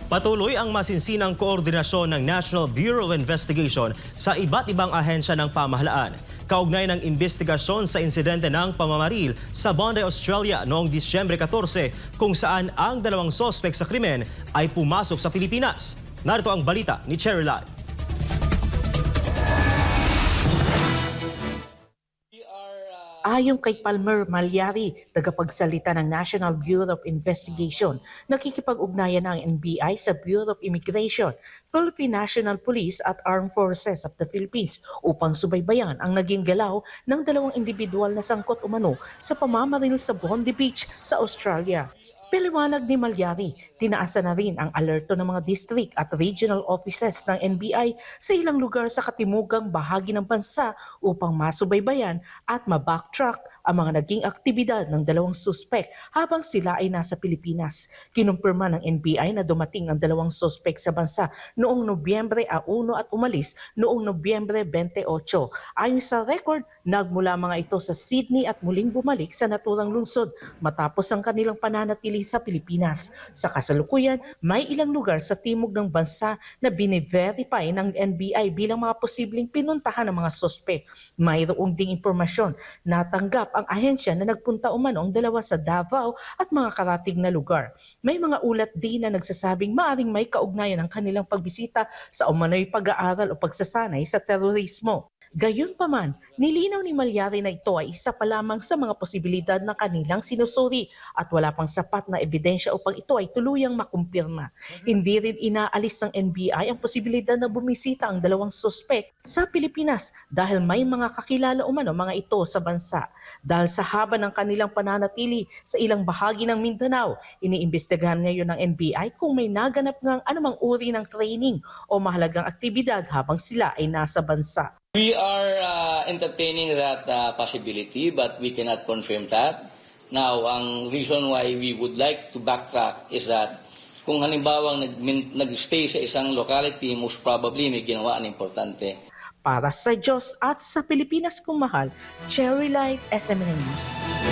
Patuloy ang masinsinang koordinasyon ng National Bureau of Investigation sa iba't ibang ahensya ng pamahalaan. Kaugnay ng investigasyon sa insidente ng pamamaril sa Bondi, Australia noong Disyembre 14 kung saan ang dalawang sospek sa krimen ay pumasok sa Pilipinas. Narito ang balita ni Cherry Lai. Ayon kay Palmer Malyari, tagapagsalita ng National Bureau of Investigation, nakikipag-ugnayan ang NBI sa Bureau of Immigration, Philippine National Police at Armed Forces of the Philippines upang subaybayan ang naging galaw ng dalawang individual na sangkot umano sa pamamaril sa Bondi Beach sa Australia. Paliwanag ni Malyari, tinaasan na rin ang alerto ng mga district at regional offices ng NBI sa ilang lugar sa katimugang bahagi ng bansa upang masubaybayan at mabacktrack ang mga naging aktibidad ng dalawang suspek habang sila ay nasa Pilipinas. Kinumpirma ng NBI na dumating ang dalawang suspek sa bansa noong Nobyembre 1 at umalis noong Nobyembre 28. Ayon sa record, nagmula mga ito sa Sydney at muling bumalik sa naturang lungsod matapos ang kanilang pananatili sa Pilipinas. Sa kasalukuyan, may ilang lugar sa timog ng bansa na bine-verify ng NBI bilang mga posibleng pinuntahan ng mga sospek. Mayroong ding impormasyon na tanggap ang ahensya na nagpunta umano ang dalawa sa Davao at mga karatig na lugar. May mga ulat din na nagsasabing maaring may kaugnayan ang kanilang pagbisita sa umano'y pag-aaral o pagsasanay sa terorismo. Gayunpaman, nilinaw ni Malyari na ito ay isa pa lamang sa mga posibilidad na kanilang sinusuri at wala pang sapat na ebidensya upang ito ay tuluyang makumpirma. Hindi rin inaalis ng NBI ang posibilidad na bumisita ang dalawang suspek sa Pilipinas dahil may mga kakilala umano mga ito sa bansa. Dahil sa haba ng kanilang pananatili sa ilang bahagi ng Mindanao, iniimbestigahan ngayon ng NBI kung may naganap ngang anumang uri ng training o mahalagang aktibidad habang sila ay nasa bansa. We are entertaining that possibility, but we cannot confirm that. Now, ang reason why we would like to backtrack is that kung halimbawa nag-stay sa isang locality, most probably may ginawa na importante. Para sa Diyos at sa Pilipinas kung mahal, Cherry Light, SMN News.